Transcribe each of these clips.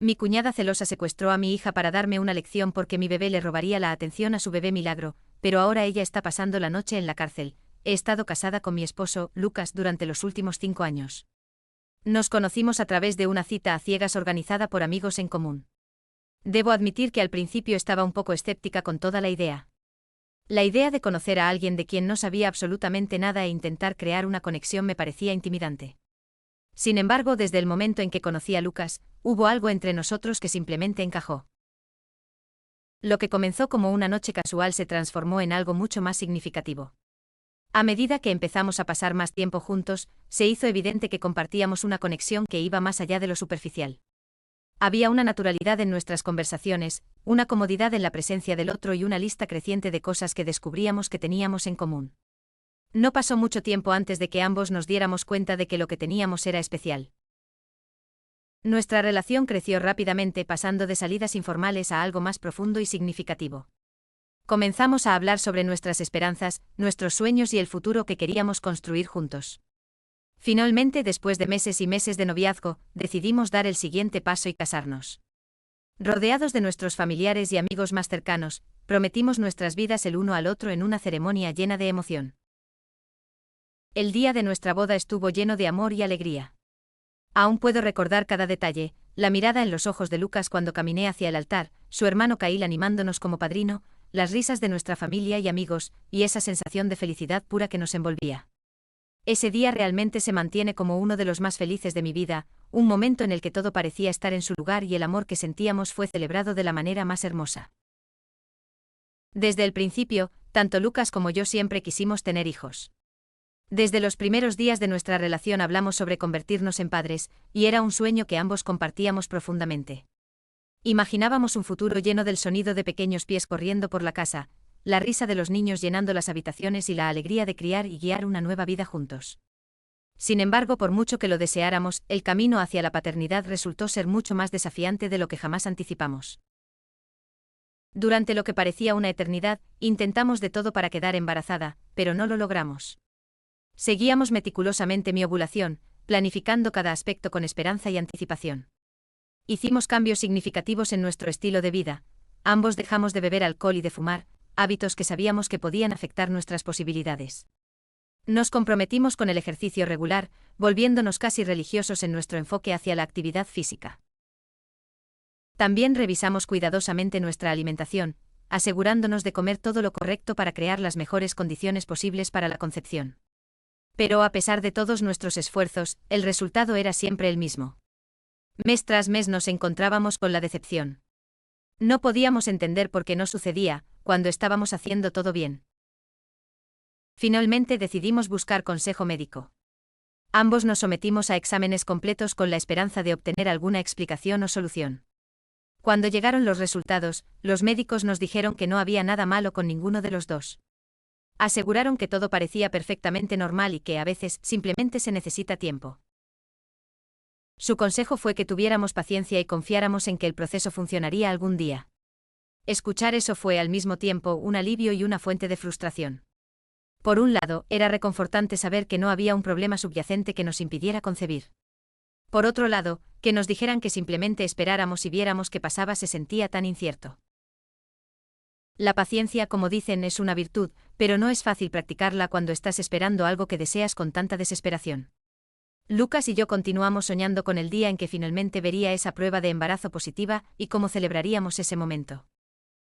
Mi cuñada celosa secuestró a mi hija para darme una lección porque mi bebé le robaría la atención a su bebé Milagro, pero ahora ella está pasando la noche en la cárcel. He estado casada con mi esposo, Lucas, durante los últimos 5 años. Nos conocimos a través de una cita a ciegas organizada por amigos en común. Debo admitir que al principio estaba un poco escéptica con toda la idea. La idea de conocer a alguien de quien no sabía absolutamente nada e intentar crear una conexión me parecía intimidante. Sin embargo, desde el momento en que conocí a Lucas, hubo algo entre nosotros que simplemente encajó. Lo que comenzó como una noche casual se transformó en algo mucho más significativo. A medida que empezamos a pasar más tiempo juntos, se hizo evidente que compartíamos una conexión que iba más allá de lo superficial. Había una naturalidad en nuestras conversaciones, una comodidad en la presencia del otro y una lista creciente de cosas que descubríamos que teníamos en común. No pasó mucho tiempo antes de que ambos nos diéramos cuenta de que lo que teníamos era especial. Nuestra relación creció rápidamente, pasando de salidas informales a algo más profundo y significativo. Comenzamos a hablar sobre nuestras esperanzas, nuestros sueños y el futuro que queríamos construir juntos. Finalmente, después de meses y meses de noviazgo, decidimos dar el siguiente paso y casarnos. Rodeados de nuestros familiares y amigos más cercanos, prometimos nuestras vidas el uno al otro en una ceremonia llena de emoción. El día de nuestra boda estuvo lleno de amor y alegría. Aún puedo recordar cada detalle, la mirada en los ojos de Lucas cuando caminé hacia el altar, su hermano Cail animándonos como padrino, las risas de nuestra familia y amigos, y esa sensación de felicidad pura que nos envolvía. Ese día realmente se mantiene como uno de los más felices de mi vida, un momento en el que todo parecía estar en su lugar y el amor que sentíamos fue celebrado de la manera más hermosa. Desde el principio, tanto Lucas como yo siempre quisimos tener hijos. Desde los primeros días de nuestra relación hablamos sobre convertirnos en padres, y era un sueño que ambos compartíamos profundamente. Imaginábamos un futuro lleno del sonido de pequeños pies corriendo por la casa, la risa de los niños llenando las habitaciones y la alegría de criar y guiar una nueva vida juntos. Sin embargo, por mucho que lo deseáramos, el camino hacia la paternidad resultó ser mucho más desafiante de lo que jamás anticipamos. Durante lo que parecía una eternidad, intentamos de todo para quedar embarazada, pero no lo logramos. Seguíamos meticulosamente mi ovulación, planificando cada aspecto con esperanza y anticipación. Hicimos cambios significativos en nuestro estilo de vida, ambos dejamos de beber alcohol y de fumar, hábitos que sabíamos que podían afectar nuestras posibilidades. Nos comprometimos con el ejercicio regular, volviéndonos casi religiosos en nuestro enfoque hacia la actividad física. También revisamos cuidadosamente nuestra alimentación, asegurándonos de comer todo lo correcto para crear las mejores condiciones posibles para la concepción. Pero a pesar de todos nuestros esfuerzos, el resultado era siempre el mismo. Mes tras mes nos encontrábamos con la decepción. No podíamos entender por qué no sucedía, cuando estábamos haciendo todo bien. Finalmente decidimos buscar consejo médico. Ambos nos sometimos a exámenes completos con la esperanza de obtener alguna explicación o solución. Cuando llegaron los resultados, los médicos nos dijeron que no había nada malo con ninguno de los dos. Aseguraron que todo parecía perfectamente normal y que a veces simplemente se necesita tiempo. Su consejo fue que tuviéramos paciencia y confiáramos en que el proceso funcionaría algún día. Escuchar eso fue al mismo tiempo un alivio y una fuente de frustración. Por un lado, era reconfortante saber que no había un problema subyacente que nos impidiera concebir. Por otro lado, que nos dijeran que simplemente esperáramos y viéramos qué pasaba se sentía tan incierto. La paciencia, como dicen, es una virtud, pero no es fácil practicarla cuando estás esperando algo que deseas con tanta desesperación. Lucas y yo continuamos soñando con el día en que finalmente vería esa prueba de embarazo positiva y cómo celebraríamos ese momento.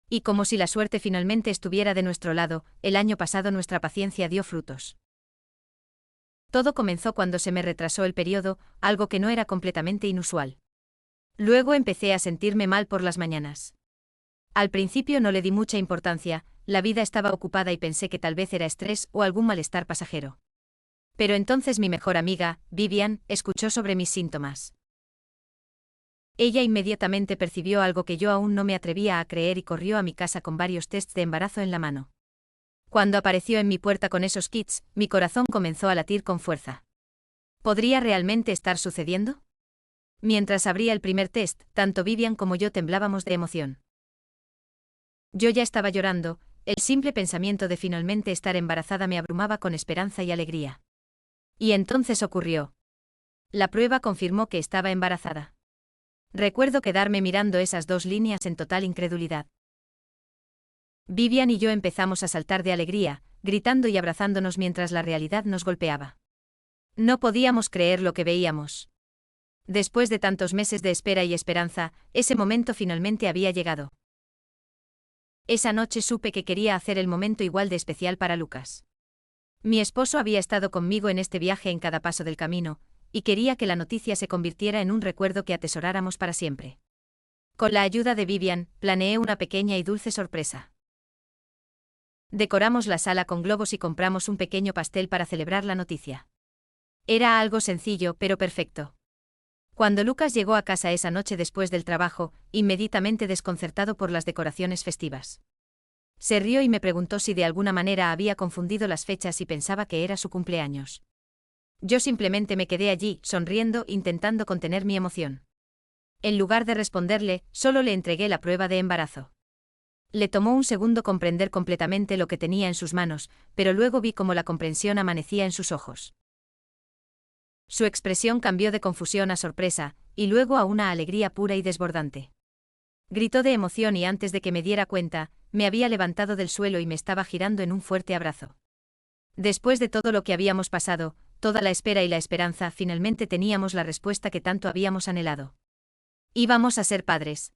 Y como si la suerte finalmente estuviera de nuestro lado, el año pasado nuestra paciencia dio frutos. Todo comenzó cuando se me retrasó el periodo, algo que no era completamente inusual. Luego empecé a sentirme mal por las mañanas. Al principio no le di mucha importancia, la vida estaba ocupada y pensé que tal vez era estrés o algún malestar pasajero. Pero entonces mi mejor amiga, Vivian, escuchó sobre mis síntomas. Ella inmediatamente percibió algo que yo aún no me atrevía a creer y corrió a mi casa con varios tests de embarazo en la mano. Cuando apareció en mi puerta con esos kits, mi corazón comenzó a latir con fuerza. ¿Podría realmente estar sucediendo? Mientras abría el primer test, tanto Vivian como yo temblábamos de emoción. Yo ya estaba llorando, el simple pensamiento de finalmente estar embarazada me abrumaba con esperanza y alegría. Y entonces ocurrió. La prueba confirmó que estaba embarazada. Recuerdo quedarme mirando esas dos líneas en total incredulidad. Vivian y yo empezamos a saltar de alegría, gritando y abrazándonos mientras la realidad nos golpeaba. No podíamos creer lo que veíamos. Después de tantos meses de espera y esperanza, ese momento finalmente había llegado. Esa noche supe que quería hacer el momento igual de especial para Lucas. Mi esposo había estado conmigo en este viaje en cada paso del camino, y quería que la noticia se convirtiera en un recuerdo que atesoráramos para siempre. Con la ayuda de Vivian, planeé una pequeña y dulce sorpresa. Decoramos la sala con globos y compramos un pequeño pastel para celebrar la noticia. Era algo sencillo, pero perfecto. Cuando Lucas llegó a casa esa noche después del trabajo, inmediatamente desconcertado por las decoraciones festivas. Se rió y me preguntó si de alguna manera había confundido las fechas y pensaba que era su cumpleaños. Yo simplemente me quedé allí, sonriendo, intentando contener mi emoción. En lugar de responderle, solo le entregué la prueba de embarazo. Le tomó un segundo comprender completamente lo que tenía en sus manos, pero luego vi cómo la comprensión amanecía en sus ojos. Su expresión cambió de confusión a sorpresa, y luego a una alegría pura y desbordante. Gritó de emoción y antes de que me diera cuenta, me había levantado del suelo y me estaba girando en un fuerte abrazo. Después de todo lo que habíamos pasado, toda la espera y la esperanza, finalmente teníamos la respuesta que tanto habíamos anhelado. Íbamos a ser padres.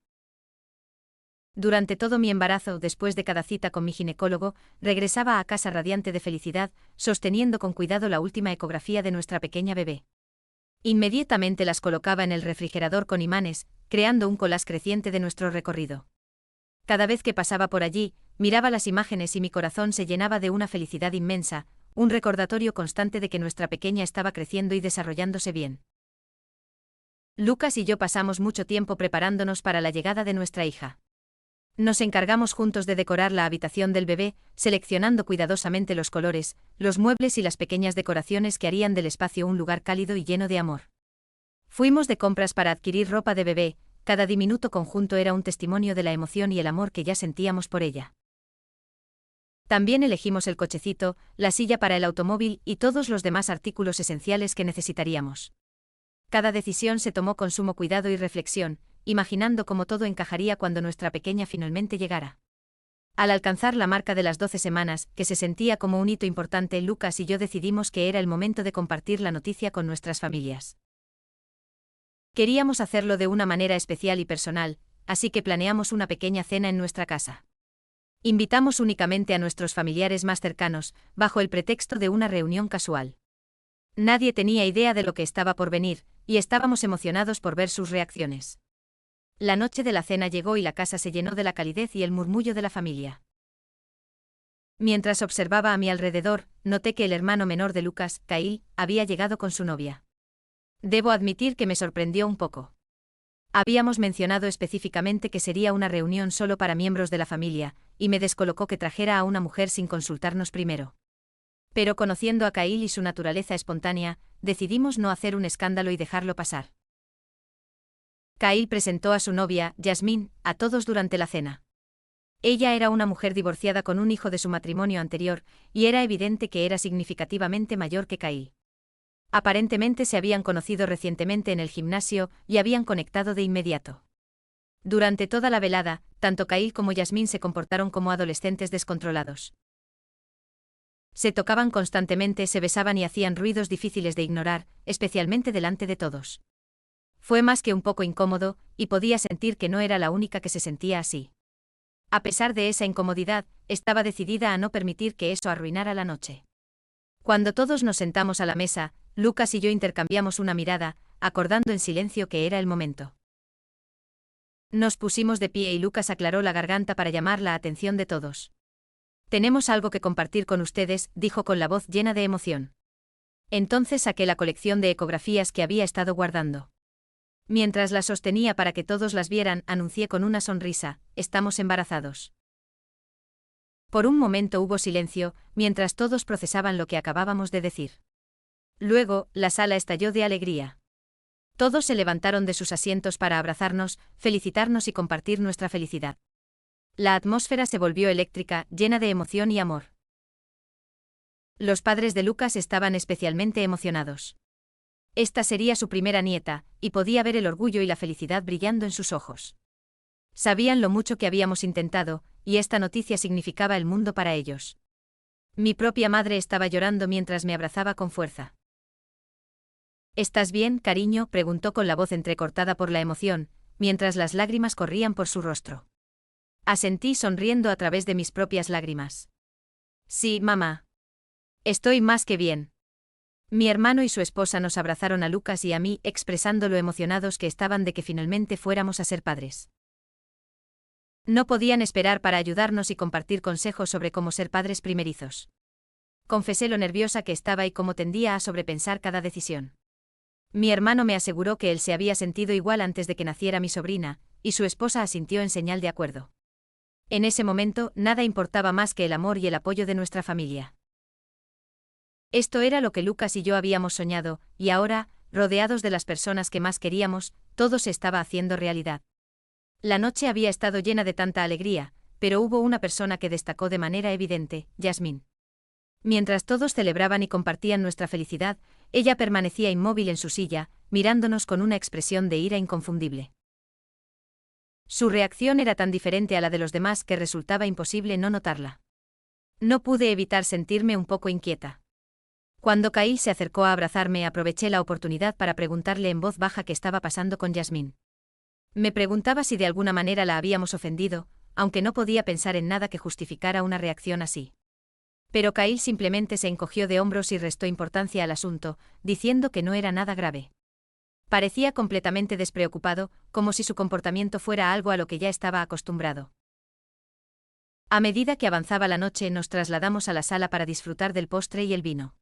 Durante todo mi embarazo, después de cada cita con mi ginecólogo, regresaba a casa radiante de felicidad, sosteniendo con cuidado la última ecografía de nuestra pequeña bebé. Inmediatamente las colocaba en el refrigerador con imanes, creando un collage creciente de nuestro recorrido. Cada vez que pasaba por allí, miraba las imágenes y mi corazón se llenaba de una felicidad inmensa, un recordatorio constante de que nuestra pequeña estaba creciendo y desarrollándose bien. Lucas y yo pasamos mucho tiempo preparándonos para la llegada de nuestra hija. Nos encargamos juntos de decorar la habitación del bebé, seleccionando cuidadosamente los colores, los muebles y las pequeñas decoraciones que harían del espacio un lugar cálido y lleno de amor. Fuimos de compras para adquirir ropa de bebé, cada diminuto conjunto era un testimonio de la emoción y el amor que ya sentíamos por ella. También elegimos el cochecito, la silla para el automóvil y todos los demás artículos esenciales que necesitaríamos. Cada decisión se tomó con sumo cuidado y reflexión, imaginando cómo todo encajaría cuando nuestra pequeña finalmente llegara. Al alcanzar la marca de las 12 semanas, que se sentía como un hito importante, Lucas y yo decidimos que era el momento de compartir la noticia con nuestras familias. Queríamos hacerlo de una manera especial y personal, así que planeamos una pequeña cena en nuestra casa. Invitamos únicamente a nuestros familiares más cercanos, bajo el pretexto de una reunión casual. Nadie tenía idea de lo que estaba por venir, y estábamos emocionados por ver sus reacciones. La noche de la cena llegó y la casa se llenó de la calidez y el murmullo de la familia. Mientras observaba a mi alrededor, noté que el hermano menor de Lucas, Kyle, había llegado con su novia. Debo admitir que me sorprendió un poco. Habíamos mencionado específicamente que sería una reunión solo para miembros de la familia, y me descolocó que trajera a una mujer sin consultarnos primero. Pero conociendo a Kyle y su naturaleza espontánea, decidimos no hacer un escándalo y dejarlo pasar. Kyle presentó a su novia, Jasmine, a todos durante la cena. Ella era una mujer divorciada con un hijo de su matrimonio anterior, y era evidente que era significativamente mayor que Kyle. Aparentemente se habían conocido recientemente en el gimnasio y habían conectado de inmediato. Durante toda la velada, tanto Kyle como Jasmine se comportaron como adolescentes descontrolados. Se tocaban constantemente, se besaban y hacían ruidos difíciles de ignorar, especialmente delante de todos. Fue más que un poco incómodo, y podía sentir que no era la única que se sentía así. A pesar de esa incomodidad, estaba decidida a no permitir que eso arruinara la noche. Cuando todos nos sentamos a la mesa, Lucas y yo intercambiamos una mirada, acordando en silencio que era el momento. Nos pusimos de pie y Lucas aclaró la garganta para llamar la atención de todos. «Tenemos algo que compartir con ustedes», dijo con la voz llena de emoción. Entonces saqué la colección de ecografías que había estado guardando. Mientras la sostenía para que todos las vieran, anuncié con una sonrisa: «Estamos embarazados». Por un momento hubo silencio, mientras todos procesaban lo que acabábamos de decir. Luego, la sala estalló de alegría. Todos se levantaron de sus asientos para abrazarnos, felicitarnos y compartir nuestra felicidad. La atmósfera se volvió eléctrica, llena de emoción y amor. Los padres de Lucas estaban especialmente emocionados. Esta sería su primera nieta, y podía ver el orgullo y la felicidad brillando en sus ojos. Sabían lo mucho que habíamos intentado, y esta noticia significaba el mundo para ellos. Mi propia madre estaba llorando mientras me abrazaba con fuerza. ¿Estás bien, cariño?, preguntó con la voz entrecortada por la emoción, mientras las lágrimas corrían por su rostro. Asentí sonriendo a través de mis propias lágrimas. Sí, mamá. Estoy más que bien. Mi hermano y su esposa nos abrazaron a Lucas y a mí, expresando lo emocionados que estaban de que finalmente fuéramos a ser padres. No podían esperar para ayudarnos y compartir consejos sobre cómo ser padres primerizos. Confesé lo nerviosa que estaba y cómo tendía a sobrepensar cada decisión. Mi hermano me aseguró que él se había sentido igual antes de que naciera mi sobrina, y su esposa asintió en señal de acuerdo. En ese momento, nada importaba más que el amor y el apoyo de nuestra familia. Esto era lo que Lucas y yo habíamos soñado, y ahora, rodeados de las personas que más queríamos, todo se estaba haciendo realidad. La noche había estado llena de tanta alegría, pero hubo una persona que destacó de manera evidente, Yasmín. Mientras todos celebraban y compartían nuestra felicidad, ella permanecía inmóvil en su silla, mirándonos con una expresión de ira inconfundible. Su reacción era tan diferente a la de los demás que resultaba imposible no notarla. No pude evitar sentirme un poco inquieta. Cuando Kyle se acercó a abrazarme, aproveché la oportunidad para preguntarle en voz baja qué estaba pasando con Yasmín. Me preguntaba si de alguna manera la habíamos ofendido, aunque no podía pensar en nada que justificara una reacción así. Pero Kyle simplemente se encogió de hombros y restó importancia al asunto, diciendo que no era nada grave. Parecía completamente despreocupado, como si su comportamiento fuera algo a lo que ya estaba acostumbrado. A medida que avanzaba la noche, nos trasladamos a la sala para disfrutar del postre y el vino.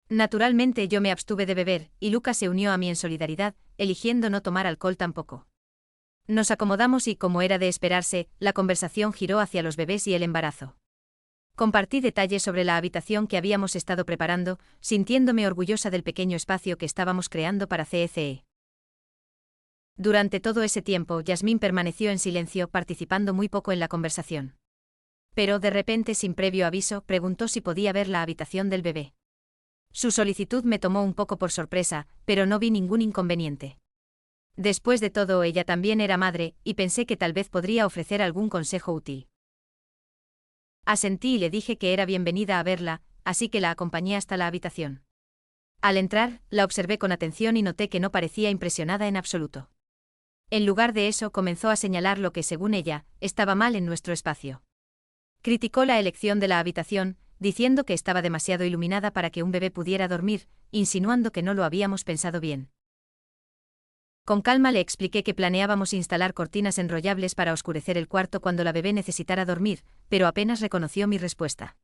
Naturalmente yo me abstuve de beber, y Lucas se unió a mí en solidaridad, eligiendo no tomar alcohol tampoco. Nos acomodamos y, como era de esperarse, la conversación giró hacia los bebés y el embarazo. Compartí detalles sobre la habitación que habíamos estado preparando, sintiéndome orgullosa del pequeño espacio que estábamos creando para CECE. Durante todo ese tiempo, Yasmín permaneció en silencio, participando muy poco en la conversación. Pero de repente, sin previo aviso, preguntó si podía ver la habitación del bebé. Su solicitud me tomó un poco por sorpresa, pero no vi ningún inconveniente. Después de todo, ella también era madre, y pensé que tal vez podría ofrecer algún consejo útil. Asentí y le dije que era bienvenida a verla, así que la acompañé hasta la habitación. Al entrar, la observé con atención y noté que no parecía impresionada en absoluto. En lugar de eso, comenzó a señalar lo que, según ella, estaba mal en nuestro espacio. Criticó la elección de la habitación, diciendo que estaba demasiado iluminada para que un bebé pudiera dormir, insinuando que no lo habíamos pensado bien. Con calma le expliqué que planeábamos instalar cortinas enrollables para oscurecer el cuarto cuando la bebé necesitara dormir, pero apenas reconoció mi respuesta.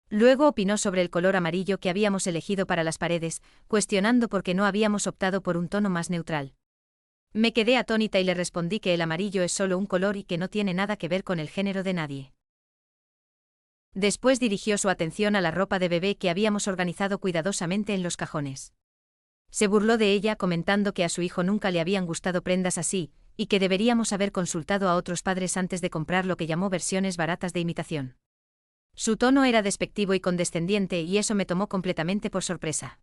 Luego opinó sobre el color amarillo que habíamos elegido para las paredes, cuestionando por qué no habíamos optado por un tono más neutral. Me quedé atónita y le respondí que el amarillo es solo un color y que no tiene nada que ver con el género de nadie. Después dirigió su atención a la ropa de bebé que habíamos organizado cuidadosamente en los cajones. Se burló de ella comentando que a su hijo nunca le habían gustado prendas así, y que deberíamos haber consultado a otros padres antes de comprar lo que llamó versiones baratas de imitación. Su tono era despectivo y condescendiente y eso me tomó completamente por sorpresa.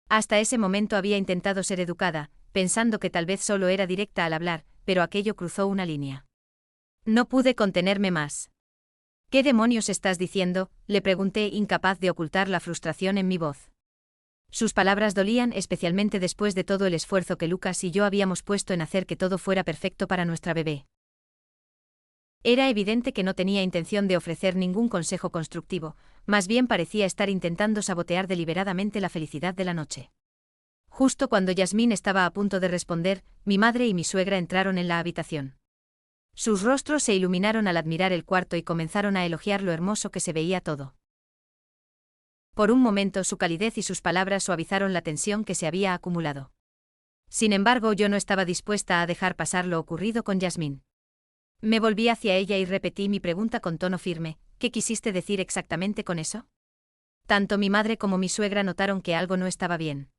Hasta ese momento había intentado ser educada, pensando que tal vez solo era directa al hablar, pero aquello cruzó una línea. No pude contenerme más. ¿Qué demonios estás diciendo?, le pregunté, incapaz de ocultar la frustración en mi voz. Sus palabras dolían, especialmente después de todo el esfuerzo que Lucas y yo habíamos puesto en hacer que todo fuera perfecto para nuestra bebé. Era evidente que no tenía intención de ofrecer ningún consejo constructivo, más bien parecía estar intentando sabotear deliberadamente la felicidad de la noche. Justo cuando Yasmín estaba a punto de responder, mi madre y mi suegra entraron en la habitación. Sus rostros se iluminaron al admirar el cuarto y comenzaron a elogiar lo hermoso que se veía todo. Por un momento su calidez y sus palabras suavizaron la tensión que se había acumulado. Sin embargo, yo no estaba dispuesta a dejar pasar lo ocurrido con Yasmín. Me volví hacia ella y repetí mi pregunta con tono firme: ¿qué quisiste decir exactamente con eso? Tanto mi madre como mi suegra notaron que algo no estaba bien.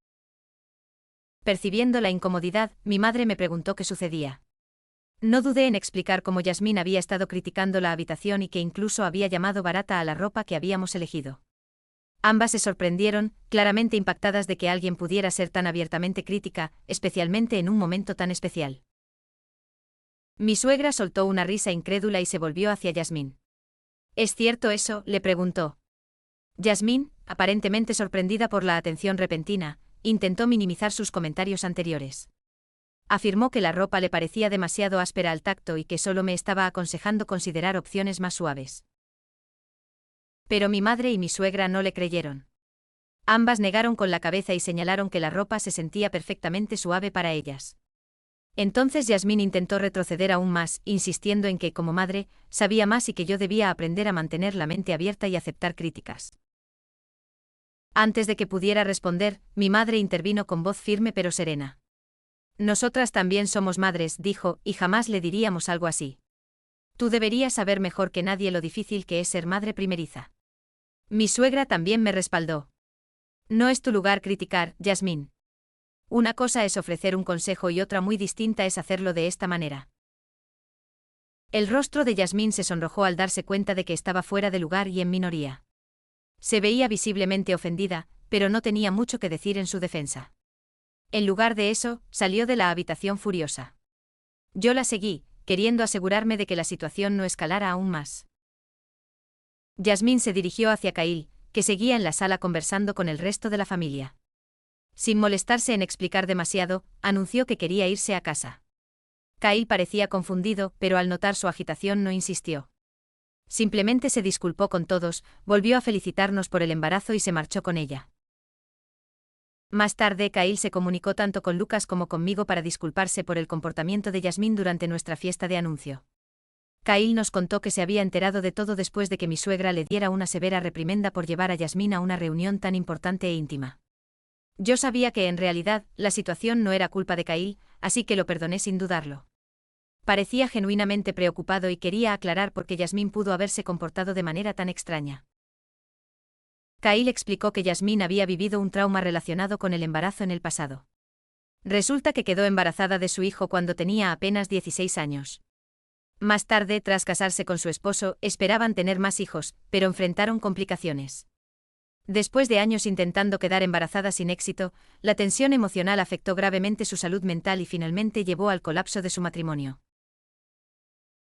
Percibiendo la incomodidad, mi madre me preguntó qué sucedía. No dudé en explicar cómo Yasmín había estado criticando la habitación y que incluso había llamado barata a la ropa que habíamos elegido. Ambas se sorprendieron, claramente impactadas de que alguien pudiera ser tan abiertamente crítica, especialmente en un momento tan especial. Mi suegra soltó una risa incrédula y se volvió hacia Yasmín. ¿Es cierto eso?, le preguntó. Yasmín, aparentemente sorprendida por la atención repentina, intentó minimizar sus comentarios anteriores. Afirmó que la ropa le parecía demasiado áspera al tacto y que solo me estaba aconsejando considerar opciones más suaves. Pero mi madre y mi suegra no le creyeron. Ambas negaron con la cabeza y señalaron que la ropa se sentía perfectamente suave para ellas. Entonces Yasmín intentó retroceder aún más, insistiendo en que, como madre, sabía más y que yo debía aprender a mantener la mente abierta y aceptar críticas. Antes de que pudiera responder, mi madre intervino con voz firme pero serena. Nosotras también somos madres, dijo, y jamás le diríamos algo así. Tú deberías saber mejor que nadie lo difícil que es ser madre primeriza. Mi suegra también me respaldó. No es tu lugar criticar, Yasmín. Una cosa es ofrecer un consejo y otra muy distinta es hacerlo de esta manera. El rostro de Yasmín se sonrojó al darse cuenta de que estaba fuera de lugar y en minoría. Se veía visiblemente ofendida, pero no tenía mucho que decir en su defensa. En lugar de eso, salió de la habitación furiosa. Yo la seguí, queriendo asegurarme de que la situación no escalara aún más. Yasmín se dirigió hacia Khalil, que seguía en la sala conversando con el resto de la familia. Sin molestarse en explicar demasiado, anunció que quería irse a casa. Khalil parecía confundido, pero al notar su agitación no insistió. Simplemente se disculpó con todos, volvió a felicitarnos por el embarazo y se marchó con ella. Más tarde, Khalil se comunicó tanto con Lucas como conmigo para disculparse por el comportamiento de Yasmín durante nuestra fiesta de anuncio. Khalil nos contó que se había enterado de todo después de que mi suegra le diera una severa reprimenda por llevar a Yasmín a una reunión tan importante e íntima. Yo sabía que en realidad, la situación no era culpa de Khalil, así que lo perdoné sin dudarlo. Parecía genuinamente preocupado y quería aclarar por qué Yasmín pudo haberse comportado de manera tan extraña. Khalil explicó que Yasmín había vivido un trauma relacionado con el embarazo en el pasado. Resulta que quedó embarazada de su hijo cuando tenía apenas 16 años. Más tarde, tras casarse con su esposo, esperaban tener más hijos, pero enfrentaron complicaciones. Después de años intentando quedar embarazada sin éxito, la tensión emocional afectó gravemente su salud mental y finalmente llevó al colapso de su matrimonio.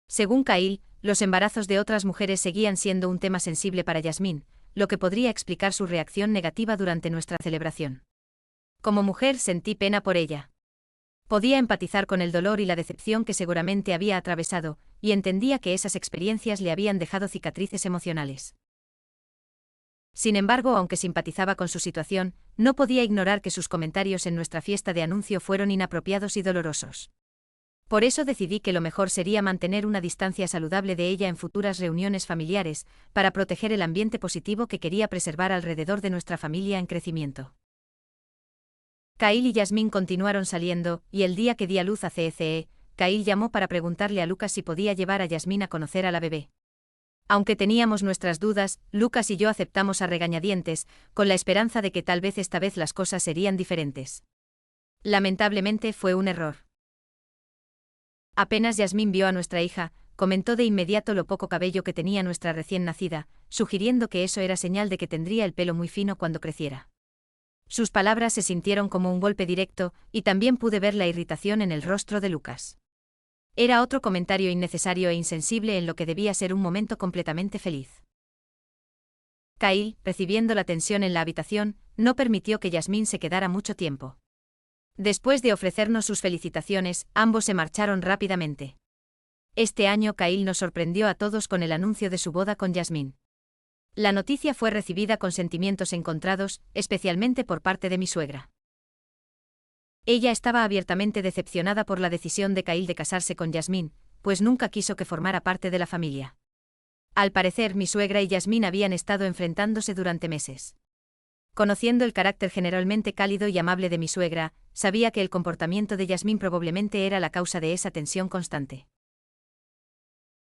Según Khalil, los embarazos de otras mujeres seguían siendo un tema sensible para Yasmín, lo que podría explicar su reacción negativa durante nuestra celebración. Como mujer sentí pena por ella. Podía empatizar con el dolor y la decepción que seguramente había atravesado, y entendía que esas experiencias le habían dejado cicatrices emocionales. Sin embargo, aunque simpatizaba con su situación, no podía ignorar que sus comentarios en nuestra fiesta de anuncio fueron inapropiados y dolorosos. Por eso decidí que lo mejor sería mantener una distancia saludable de ella en futuras reuniones familiares, para proteger el ambiente positivo que quería preservar alrededor de nuestra familia en crecimiento. Khalil y Yasmín continuaron saliendo, y el día que di a luz a CECE, Khalil llamó para preguntarle a Lucas si podía llevar a Yasmín a conocer a la bebé. Aunque teníamos nuestras dudas, Lucas y yo aceptamos a regañadientes, con la esperanza de que tal vez esta vez las cosas serían diferentes. Lamentablemente fue un error. Apenas Yasmín vio a nuestra hija, comentó de inmediato lo poco cabello que tenía nuestra recién nacida, sugiriendo que eso era señal de que tendría el pelo muy fino cuando creciera. Sus palabras se sintieron como un golpe directo, y también pude ver la irritación en el rostro de Lucas. Era otro comentario innecesario e insensible en lo que debía ser un momento completamente feliz. Khalil, percibiendo la tensión en la habitación, no permitió que Yasmín se quedara mucho tiempo. Después de ofrecernos sus felicitaciones, ambos se marcharon rápidamente. Este año Khalil nos sorprendió a todos con el anuncio de su boda con Yasmín. La noticia fue recibida con sentimientos encontrados, especialmente por parte de mi suegra. Ella estaba abiertamente decepcionada por la decisión de Khalil de casarse con Yasmín, pues nunca quiso que formara parte de la familia. Al parecer, mi suegra y Yasmín habían estado enfrentándose durante meses. Conociendo el carácter generalmente cálido y amable de mi suegra, sabía que el comportamiento de Yasmín probablemente era la causa de esa tensión constante.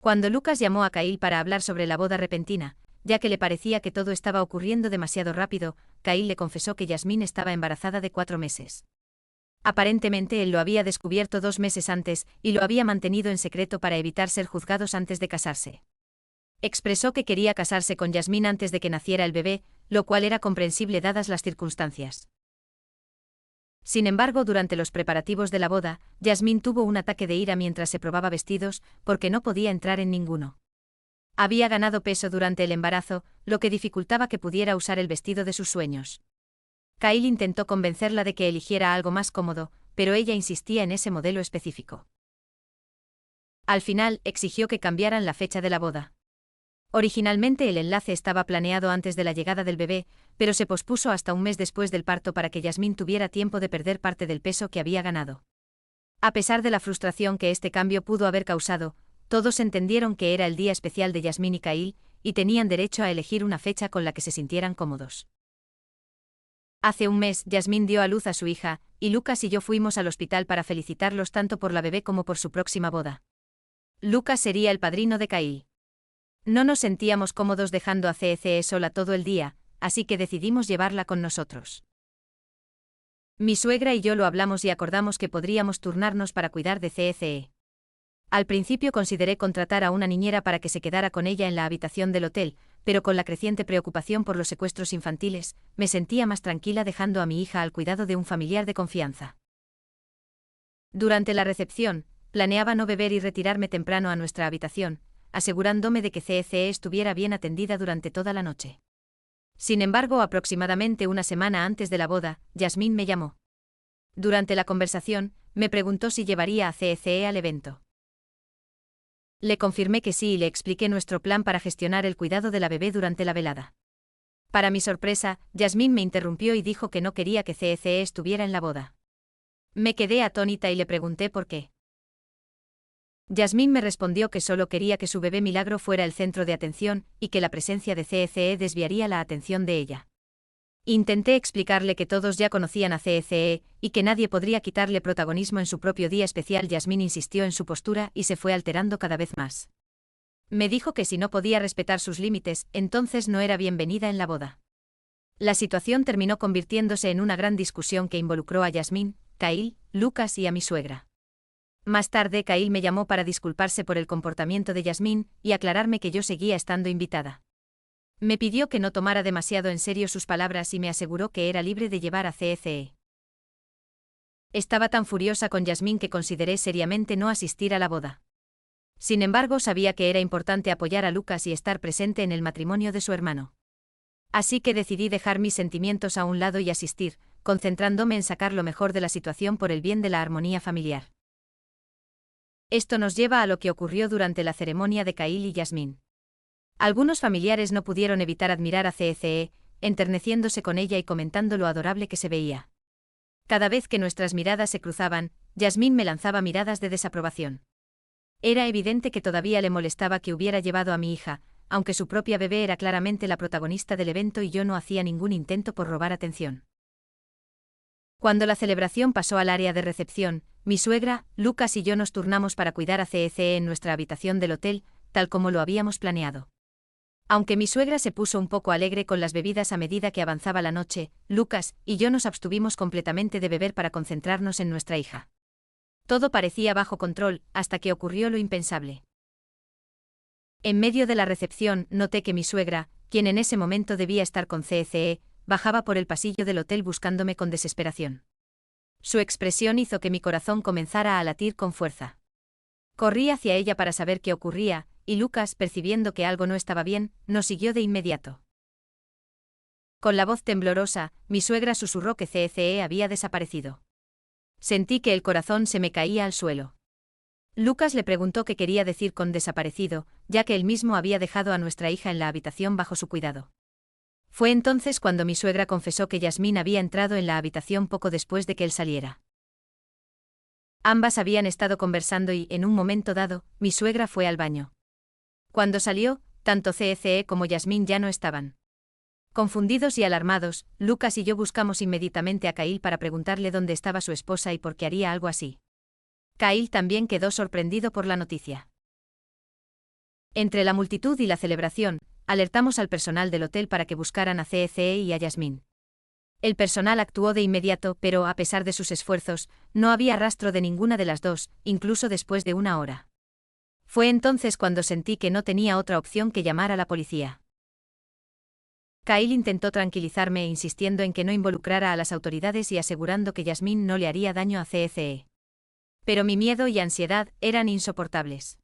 Cuando Lucas llamó a Khalil para hablar sobre la boda repentina, ya que le parecía que todo estaba ocurriendo demasiado rápido, Khalil le confesó que Yasmín estaba embarazada de 4 meses. Aparentemente él lo había descubierto 2 meses antes, y lo había mantenido en secreto para evitar ser juzgados antes de casarse. Expresó que quería casarse con Yasmín antes de que naciera el bebé, lo cual era comprensible dadas las circunstancias. Sin embargo, durante los preparativos de la boda, Yasmín tuvo un ataque de ira mientras se probaba vestidos, porque no podía entrar en ninguno. Había ganado peso durante el embarazo, lo que dificultaba que pudiera usar el vestido de sus sueños. Kyle intentó convencerla de que eligiera algo más cómodo, pero ella insistía en ese modelo específico. Al final, exigió que cambiaran la fecha de la boda. Originalmente el enlace estaba planeado antes de la llegada del bebé, pero se pospuso hasta un mes después del parto para que Yasmín tuviera tiempo de perder parte del peso que había ganado. A pesar de la frustración que este cambio pudo haber causado, todos entendieron que era el día especial de Yasmín y Kyle, y tenían derecho a elegir una fecha con la que se sintieran cómodos. Hace un mes, Yasmín dio a luz a su hija, y Lucas y yo fuimos al hospital para felicitarlos tanto por la bebé como por su próxima boda. Lucas sería el padrino de Kyle. No nos sentíamos cómodos dejando a CECE sola todo el día, así que decidimos llevarla con nosotros. Mi suegra y yo lo hablamos y acordamos que podríamos turnarnos para cuidar de CECE. Al principio consideré contratar a una niñera para que se quedara con ella en la habitación del hotel, pero con la creciente preocupación por los secuestros infantiles, me sentía más tranquila dejando a mi hija al cuidado de un familiar de confianza. Durante la recepción, planeaba no beber y retirarme temprano a nuestra habitación, asegurándome de que CECE estuviera bien atendida durante toda la noche. Sin embargo, aproximadamente una semana antes de la boda, Yasmín me llamó. Durante la conversación, me preguntó si llevaría a CECE al evento. Le confirmé que sí y le expliqué nuestro plan para gestionar el cuidado de la bebé durante la velada. Para mi sorpresa, Yasmín me interrumpió y dijo que no quería que CECE estuviera en la boda. Me quedé atónita y le pregunté por qué. Yasmín me respondió que solo quería que su bebé Milagro fuera el centro de atención y que la presencia de CECE desviaría la atención de ella. Intenté explicarle que todos ya conocían a CECE y que nadie podría quitarle protagonismo en su propio día especial. Yasmín insistió en su postura y se fue alterando cada vez más. Me dijo que si no podía respetar sus límites, entonces no era bienvenida en la boda. La situación terminó convirtiéndose en una gran discusión que involucró a Yasmín, Kyle, Lucas y a mi suegra. Más tarde, Kyle me llamó para disculparse por el comportamiento de Yasmín y aclararme que yo seguía estando invitada. Me pidió que no tomara demasiado en serio sus palabras y me aseguró que era libre de llevar a CECE. Estaba tan furiosa con Yasmín que consideré seriamente no asistir a la boda. Sin embargo, sabía que era importante apoyar a Lucas y estar presente en el matrimonio de su hermano. Así que decidí dejar mis sentimientos a un lado y asistir, concentrándome en sacar lo mejor de la situación por el bien de la armonía familiar. Esto nos lleva a lo que ocurrió durante la ceremonia de Kyle y Yasmín. Algunos familiares no pudieron evitar admirar a CECE, enterneciéndose con ella y comentando lo adorable que se veía. Cada vez que nuestras miradas se cruzaban, Yasmín me lanzaba miradas de desaprobación. Era evidente que todavía le molestaba que hubiera llevado a mi hija, aunque su propia bebé era claramente la protagonista del evento y yo no hacía ningún intento por robar atención. Cuando la celebración pasó al área de recepción, mi suegra, Lucas y yo nos turnamos para cuidar a CECE en nuestra habitación del hotel, tal como lo habíamos planeado. Aunque mi suegra se puso un poco alegre con las bebidas a medida que avanzaba la noche, Lucas y yo nos abstuvimos completamente de beber para concentrarnos en nuestra hija. Todo parecía bajo control, hasta que ocurrió lo impensable. En medio de la recepción, noté que mi suegra, quien en ese momento debía estar con CECE, bajaba por el pasillo del hotel buscándome con desesperación. Su expresión hizo que mi corazón comenzara a latir con fuerza. Corrí hacia ella para saber qué ocurría, y Lucas, percibiendo que algo no estaba bien, nos siguió de inmediato. Con la voz temblorosa, mi suegra susurró que CECE había desaparecido. Sentí que el corazón se me caía al suelo. Lucas le preguntó qué quería decir con desaparecido, ya que él mismo había dejado a nuestra hija en la habitación bajo su cuidado. Fue entonces cuando mi suegra confesó que Yasmín había entrado en la habitación poco después de que él saliera. Ambas habían estado conversando y, en un momento dado, mi suegra fue al baño. Cuando salió, tanto CECE como Yasmín ya no estaban. Confundidos y alarmados, Lucas y yo buscamos inmediatamente a Kyle para preguntarle dónde estaba su esposa y por qué haría algo así. Kyle también quedó sorprendido por la noticia. Entre la multitud y la celebración, alertamos al personal del hotel para que buscaran a CECE y a Yasmín. El personal actuó de inmediato, pero, a pesar de sus esfuerzos, no había rastro de ninguna de las dos, incluso después de una hora. Fue entonces cuando sentí que no tenía otra opción que llamar a la policía. Kyle intentó tranquilizarme insistiendo en que no involucrara a las autoridades y asegurando que Yasmine no le haría daño a CECE. Pero mi miedo y ansiedad eran insoportables.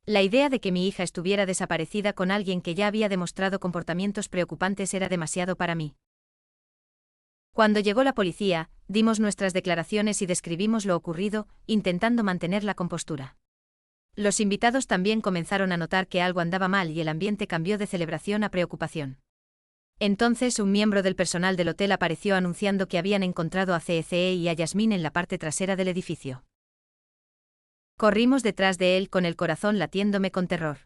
La idea de que mi hija estuviera desaparecida con alguien que ya había demostrado comportamientos preocupantes era demasiado para mí. Cuando llegó la policía, dimos nuestras declaraciones y describimos lo ocurrido, intentando mantener la compostura. Los invitados también comenzaron a notar que algo andaba mal y el ambiente cambió de celebración a preocupación. Entonces un miembro del personal del hotel apareció anunciando que habían encontrado a CECE y a Yasmine en la parte trasera del edificio. Corrimos detrás de él con el corazón latiéndome con terror.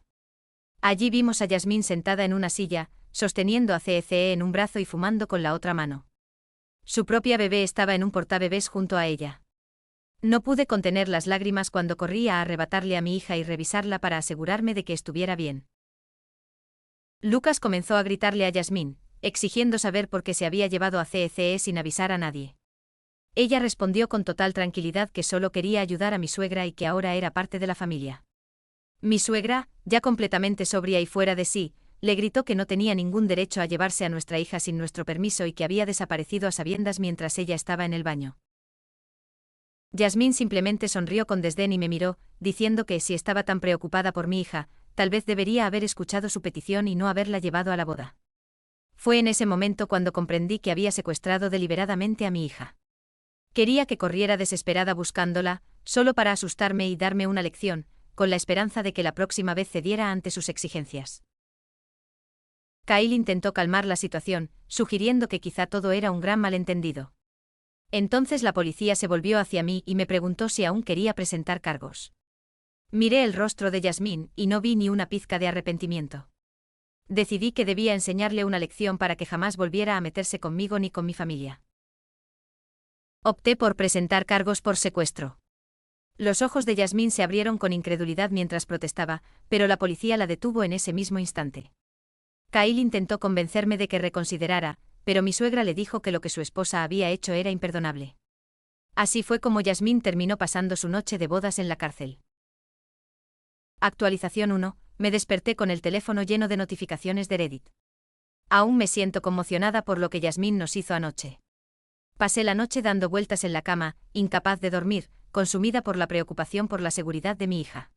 Allí vimos a Yasmine sentada en una silla, sosteniendo a CECE en un brazo y fumando con la otra mano. Su propia bebé estaba en un portabebés junto a ella. No pude contener las lágrimas cuando corrí a arrebatarle a mi hija y revisarla para asegurarme de que estuviera bien. Lucas comenzó a gritarle a Yasmine, exigiendo saber por qué se había llevado a CECE sin avisar a nadie. Ella respondió con total tranquilidad que solo quería ayudar a mi suegra y que ahora era parte de la familia. Mi suegra, ya completamente sobria y fuera de sí, le gritó que no tenía ningún derecho a llevarse a nuestra hija sin nuestro permiso y que había desaparecido a sabiendas mientras ella estaba en el baño. Yasmine simplemente sonrió con desdén y me miró, diciendo que si estaba tan preocupada por mi hija, tal vez debería haber escuchado su petición y no haberla llevado a la boda. Fue en ese momento cuando comprendí que había secuestrado deliberadamente a mi hija. Quería que corriera desesperada buscándola, solo para asustarme y darme una lección, con la esperanza de que la próxima vez cediera ante sus exigencias. Kyle intentó calmar la situación, sugiriendo que quizá todo era un gran malentendido. Entonces la policía se volvió hacia mí y me preguntó si aún quería presentar cargos. Miré el rostro de Yasmine y no vi ni una pizca de arrepentimiento. Decidí que debía enseñarle una lección para que jamás volviera a meterse conmigo ni con mi familia. Opté por presentar cargos por secuestro. Los ojos de Yasmine se abrieron con incredulidad mientras protestaba, pero la policía la detuvo en ese mismo instante. Kyle intentó convencerme de que reconsiderara, pero mi suegra le dijo que lo que su esposa había hecho era imperdonable. Así fue como Yasmine terminó pasando su noche de bodas en la cárcel. Actualización 1. Me desperté con el teléfono lleno de notificaciones de Reddit. Aún me siento conmocionada por lo que Yasmine nos hizo anoche. Pasé la noche dando vueltas en la cama, incapaz de dormir, consumida por la preocupación por la seguridad de mi hija.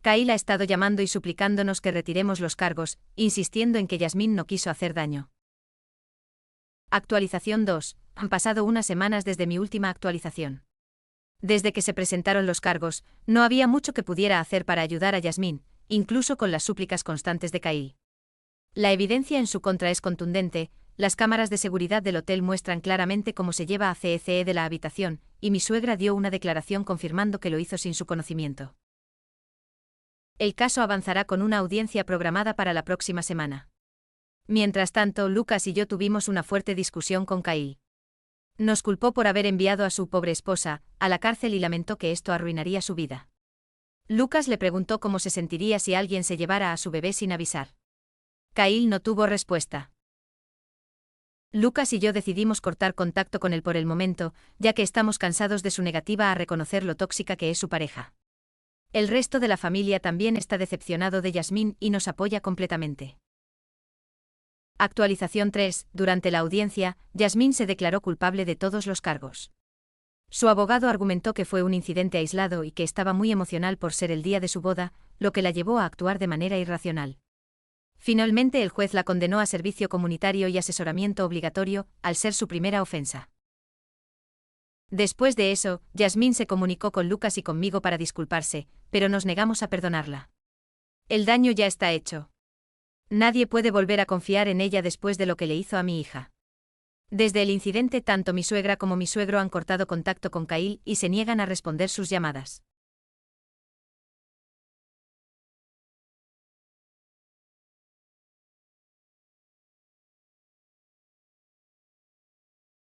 Kyle ha estado llamando y suplicándonos que retiremos los cargos, insistiendo en que Yasmine no quiso hacer daño. Actualización 2. Han pasado unas semanas desde mi última actualización. Desde que se presentaron los cargos, no había mucho que pudiera hacer para ayudar a Yasmine, incluso con las súplicas constantes de Kyle. La evidencia en su contra es contundente. Las cámaras de seguridad del hotel muestran claramente cómo se lleva a CECE de la habitación, y mi suegra dio una declaración confirmando que lo hizo sin su conocimiento. El caso avanzará con una audiencia programada para la próxima semana. Mientras tanto, Lucas y yo tuvimos una fuerte discusión con Kyle. Nos culpó por haber enviado a su pobre esposa a la cárcel y lamentó que esto arruinaría su vida. Lucas le preguntó cómo se sentiría si alguien se llevara a su bebé sin avisar. Kyle no tuvo respuesta. Lucas y yo decidimos cortar contacto con él por el momento, ya que estamos cansados de su negativa a reconocer lo tóxica que es su pareja. El resto de la familia también está decepcionado de Yasmine y nos apoya completamente. Actualización 3. Durante la audiencia, Yasmine se declaró culpable de todos los cargos. Su abogado argumentó que fue un incidente aislado y que estaba muy emocional por ser el día de su boda, lo que la llevó a actuar de manera irracional. Finalmente el juez la condenó a servicio comunitario y asesoramiento obligatorio, al ser su primera ofensa. Después de eso, Yasmine se comunicó con Lucas y conmigo para disculparse, pero nos negamos a perdonarla. El daño ya está hecho. Nadie puede volver a confiar en ella después de lo que le hizo a mi hija. Desde el incidente tanto mi suegra como mi suegro han cortado contacto con Kyle y se niegan a responder sus llamadas.